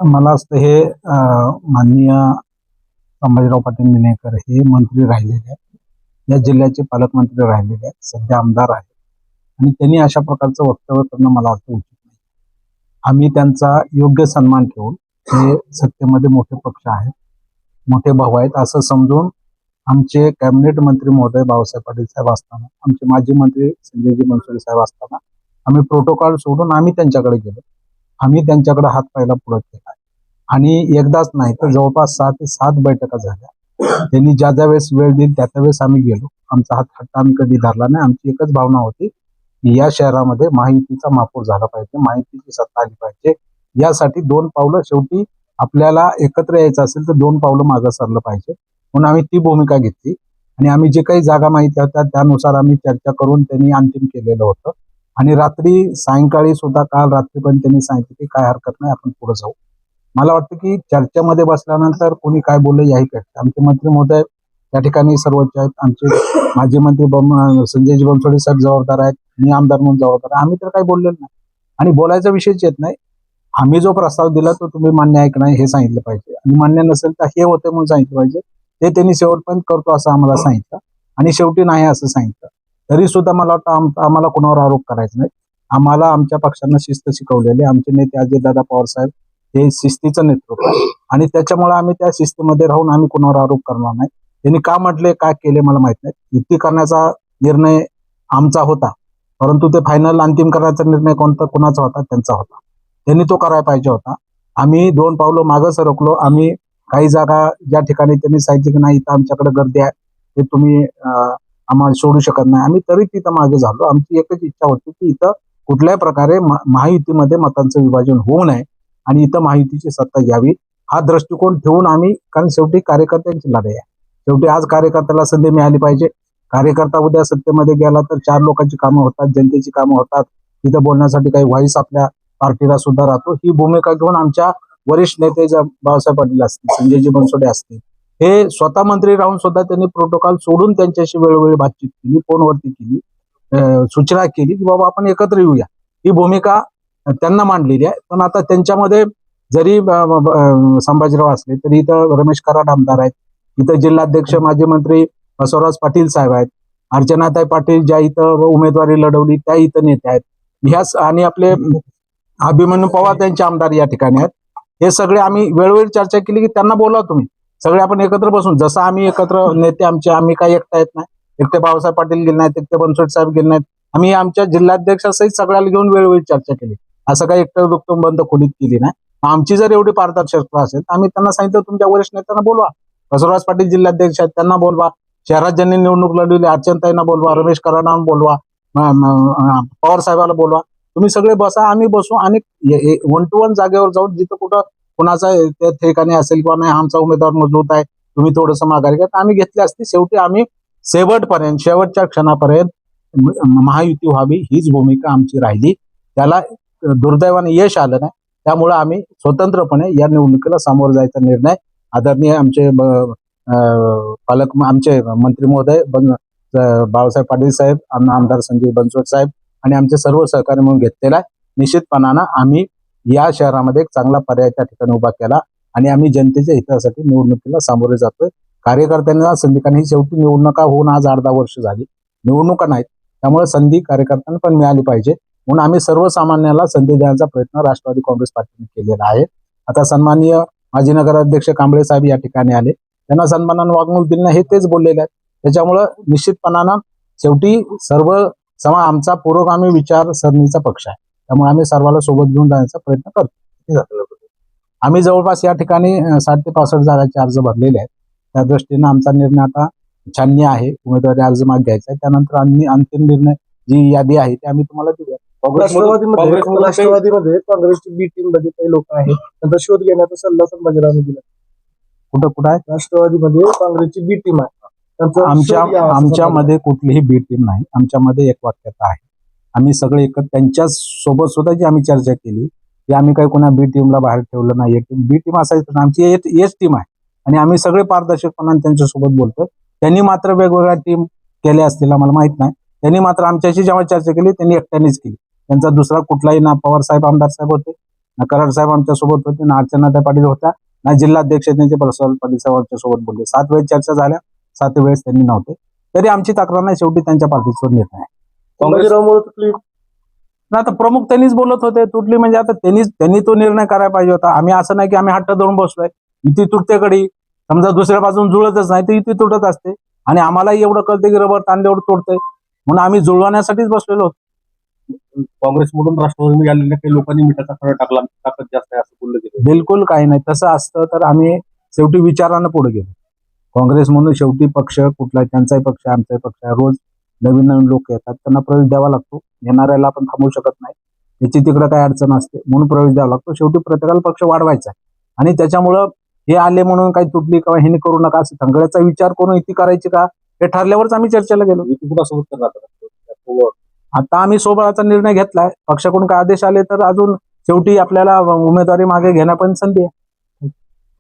मला असतं हे माननीय संभाजीराव पाटील निलंगेकर हे मंत्री राहिलेले आहेत, या जिल्ह्याचे पालकमंत्री राहिलेले आहेत, सध्या आमदार आहेत आणि त्यांनी अशा प्रकारचं वक्तव्य करणं मला वाटतं उचित नाही. आम्ही त्यांचा योग्य सन्मान ठेवून, हे सत्तेमध्ये मोठे पक्ष आहेत, मोठे भाऊ आहेत असं समजून आमचे कॅबिनेट मंत्री महोदय बाळासाहेब पाटील साहेब असताना, आमचे माजी मंत्री संजयजी बनसोडे साहेब असताना आम्ही प्रोटोकॉल सोडून आम्ही त्यांच्याकडे गेलो. आम्ही त्यांच्याकडे हात पायला पुढे केला आणि एकदाच नाही तर जवळपास 6 ते 7 बैठका झाल्या. त्यांनी ज्या ज्या वेळेस वेळ दिली त्या वेळेस आम्ही गेलो. आमचा हात खट्टा आम्ही कधी धरला नाही. आमची एकच भावना होती की या शहरामध्ये महायुतीचा महापौर झाला पाहिजे, महायुतीची सत्ता आली पाहिजे. यासाठी 2 पावलं, शेवटी आपल्याला एकत्र यायचं असेल तर 2 पावलं मागं सरलं पाहिजे, म्हणून आम्ही ती भूमिका घेतली आणि आम्ही जे काही जागा माहिती होत्या त्यानुसार आम्ही चर्चा करून त्यांनी अंतिम केलेलं होतं. आणि सायंकाळी सुद्धा काल रात्री पण त्यांनी सांगितलं की काय हरकत नाही, आपण पुढे जाऊ. मला वाटतं की चर्चेमध्ये बसल्यानंतर कोणी काय बोललं याही पेक्षा आमचे मंत्री महोदय त्या ठिकाणी सर्वोच्च आहेत, आमचे माजी मंत्री संजयजी बनसोडे साहेब जबाबदार आहेत, मी आमदार म्हणून जबाबदार आहे. आम्ही तर काही बोललेलो नाही आणि बोलायचा विषयच येत नाही. आम्ही जो प्रस्ताव दिला तो तुम्ही मान्य आहे की नाही हे सांगितलं पाहिजे आणि मान्य नसेल तर हे होते म्हणून सांगितलं पाहिजे. ते त्यांनी शेवटपर्यंत करतो असं आम्हाला सांगितलं आणि शेवटी नाही असं सांगितलं. तरी सुद्धा मला वाटतं आम्हाला कोणावर आरोप करायचा नाही. आम्हाला आमच्या पक्षांना शिस्त शिकवलेली, आमचे नेते अजितदादा पवार साहेब हे शिस्तीचं नेतृत्व आहे आणि त्याच्यामुळे आम्ही त्या शिस्तीमध्ये राहून आम्ही कोणावर आरोप करणार नाही. त्यांनी का म्हटले काय केले मला माहित नाही. युती करण्याचा निर्णय आमचा होता, परंतु ते फायनल अंतिम करण्याचा निर्णय कोणाचा होता? त्यांचा होता. त्यांनी तो करायला पाहिजे होता. आम्ही 2 पावलं मागं सरकलो. आम्ही काही जागा ज्या ठिकाणी त्यांनी सांगितलं की नाही इथं आमच्याकडे गर्दी आहे, ते तुम्ही आम्हाला सोडू शकत नाही, आम्ही तरी तिथं मागे झालो. आमची एकच इच्छा होती की इथं कुठल्याही प्रकारे महायुतीमध्ये मतांचं विभाजन होऊ नये आणि इथं महायुतीची सत्ता यावी, हा दृष्टिकोन ठेवून आम्ही, कारण शेवटी कार्यकर्त्यांची लढाई आहे. शेवटी आज कार्यकर्त्याला संधी मिळाली पाहिजे. कार्यकर्ता उद्या सत्तेमध्ये गेला तर 4 लोकांची कामं होतात, जनतेची कामं होतात, तिथं बोलण्यासाठी काही व्हॉइस आपल्या पार्टीला सुद्धा राहतो. ही भूमिका घेऊन आमच्या वरिष्ठ नेते बाळासाहेब पाटील असतील, संजयजी बनसोडे असतील, हे स्वतः मंत्री राहून सुद्धा त्यांनी प्रोटोकॉल सोडून त्यांच्याशी वेळोवेळी बातचीत केली, फोनवरती केली, सूचना केली की बाबा आपण एकत्र येऊया. ही भूमिका त्यांना मांडलेली आहे. पण आता त्यांच्यामध्ये जरी संभाजीराव असले तरी इथं रमेश कराड आमदार आहेत, इथं जिल्हाध्यक्ष माजी मंत्री बसवराज पाटील साहेब आहेत, अर्चनाताई पाटील ज्या इथं उमेदवारी लढवली त्या इथं नेते आहेत, ह्याच आणि आपले अभिमन्यू पवार त्यांचे आमदार या ठिकाणी आहेत. हे सगळे आम्ही वेळोवेळी चर्चा केली की त्यांना बोलवा तुम्ही, सगळे आपण एकत्र बसून, जसं आम्ही एकत्र नेते आमचे, आम्ही काही एकटा येत नाही, एकटे बाळासाहेब पाटील गेले नाहीत, एकटे बनसोडे साहेब गेले नाहीत, आम्ही आमच्या जिल्हाध्यक्षासहित सगळ्याला घेऊन वेळोवेळी चर्चा केली. असं काही एकटं दुखतं बंद खोलीत केली नाही. आमची जर एवढी पारदर्शकता असेल तर आम्ही त्यांना सांगितलं तुमच्या वरिष्ठ नेत्यांना बोलवा, बसवराज पाटील जिल्हाध्यक्ष आहेत त्यांना बोलवा, शहरात ज्यांनी निवडणूक लढवली अर्चनाताईंना बोलवा, रमेश कराडांना बोलवा, पवार साहेबाला बोलवा, तुम्ही सगळे बसा, आम्ही बसू आणि 1 to 1 जागेवर जाऊन जिथं कुठं कुणाचा त्या ठिकाणी असेल किंवा नाही आमचा उमेदवार मजबूत आहे, तुम्ही थोडंसं माघारी घ्या, आम्ही घेतली असती. शेवटी आम्ही शेवटच्या क्षणापर्यंत महायुती व्हावी हीच भूमिका आमची राहिली. त्याला दुर्दैवाने यश आलं नाही, त्यामुळे आम्ही स्वतंत्रपणे या निवडणुकीला सामोरं जायचा निर्णय आदरणीय आमचे आमचे मंत्री महोदय बाळासाहेब पाटील साहेब, आमदार संजय बनसोडे साहेब आणि आमचे सर्व सहकारी म्हणून घेतलेला आहे. निश्चितपणानं आम्ही या शहरामध्ये एक चांगला पर्याय त्या ठिकाणी उभा केला आणि आम्ही जनतेच्या हितासाठी निवडणुकीला सामोरे जातोय. कार्यकर्त्यांना संधी, कारण ही शेवटी निवडणुका होऊन आज 8-10 वर्ष झाली, निवडणुका नाहीत, त्यामुळे संधी कार्यकर्त्यांना पण मिळाली पाहिजे म्हणून आम्ही सर्वसामान्याला संधी देण्याचा प्रयत्न राष्ट्रवादी काँग्रेस पार्टीने केलेला आहे. आता सन्माननीय माजी नगराध्यक्ष कांबळे साहेब या ठिकाणी आले, त्यांना सन्मानानं वागणूक दिली नाही हे तेच बोललेले आहेत. त्याच्यामुळं निश्चितपणानं शेवटी आमचा पुरोगामी विचारसरणीचा पक्ष आहे, त्यामुळे आम्ही सर्वांना सोबत घेऊन जाण्याचा प्रयत्न करतो. आम्ही जवळपास या ठिकाणी 60 ते 65 जागांचे अर्ज भरलेले आहेत. त्या दृष्टीनं आमचा निर्णय आता छाननी आहे, उमेदवारी अर्ज मागे घ्यायचा आहे, त्यानंतर अंतिम निर्णय जी यादी आहे ती आम्ही तुम्हाला देऊया. राष्ट्रवादीमध्ये काँग्रेसची बी टीम मध्ये काही लोक आहेत, त्यांचा शोध घेण्याचा सल्ला संभाजीरावांनी दिला. कुठं आहे? राष्ट्रवादीमध्ये काँग्रेसची बी टीम आहे, आमच्यामध्ये कुठलीही बी टीम नाही. आमच्यामध्ये एक वाक्यता आहे, आम्ही सगळे त्यांच्या सोबत सुद्धा जी आम्ही चर्चा केली की आम्ही काही कोणा बी टीमला बाहेर ठेवलं नाही. बी टीम असायचं, आमची एच टीम आहे आणि आम्ही सगळे पारदर्शकपणाने त्यांच्यासोबत बोलतोय. त्यांनी मात्र वेगवेगळ्या टीम केल्या असतील आम्हाला माहित नाही. त्यांनी मात्र आमच्याशी जेव्हा चर्चा केली त्यांनी एकट्यानेच केली. त्यांचा दुसरा कुठलाही ना पवार साहेब आमदार साहेब होते, ना कराड साहेब आमच्या सोबत होते, ना अर्चनाताई पाटील होत्या, ना जिल्हाध्यक्ष त्यांचे प्रसाद पाटील साहेब आमच्या सोबत बोलले. 7 वेळेस चर्चा झाल्या, 7 वेळेस त्यांनी नव्हते. तरी आमची तक्रार नाही, शेवटी त्यांच्या पार्टीचा निर्णय आहे. संभाजीरावमुळे तुटली. ना आता प्रमुख त्यांनीच बोलत होते, तुटली म्हणजे आता त्यांनी तो निर्णय करायला पाहिजे होता. आम्ही असं नाही की आम्ही हट्ट धरून बसलोय. युती तुटते कधी, समजा दुसऱ्या बाजून जुळतच नाही तर युती तुटत असते. आणि आम्हालाही एवढं कळतं की रबर ताणल्यावर तोडतंय, म्हणून आम्ही जुळवण्यासाठीच बसलेलो होतो. काँग्रेसमधून राष्ट्रवादी आलेल्या काही लोकांनी मिठाचा खडा टाकला, ताकद जास्त आहे असं बोललं गेलं. बिलकुल काही नाही. तसं असतं तर आम्ही शेवटी विचारानं पुढे गेलो. काँग्रेस म्हणून शेवटी पक्ष कुठला, त्यांचाही पक्ष आमचाही पक्ष आहे. रोज नवीन नवीन लोक येतात, त्यांना प्रवेश द्यावा लागतो. येणाऱ्याला आपण थांबवू शकत नाही, त्याची तिकडे काही अडचण असते, म्हणून प्रवेश द्यावा लागतो. शेवटी प्रत्येकाला पक्ष वाढवायचा आहे. आणि त्याच्यामुळं हे आले म्हणून काही तुटली किंवा हे करू नका असं सगळ्याचा विचार करून युती करायची का हे ठरल्यावरच आम्ही चर्चेला गेलो. युती कुणासोबत करणार? आता आम्ही सोबळाचा निर्णय घेतलाय. पक्षाकडून काय आदेश आले तर अजून शेवटी आपल्याला उमेदवारी मागे घेण्यापर्यंत संधी आहे.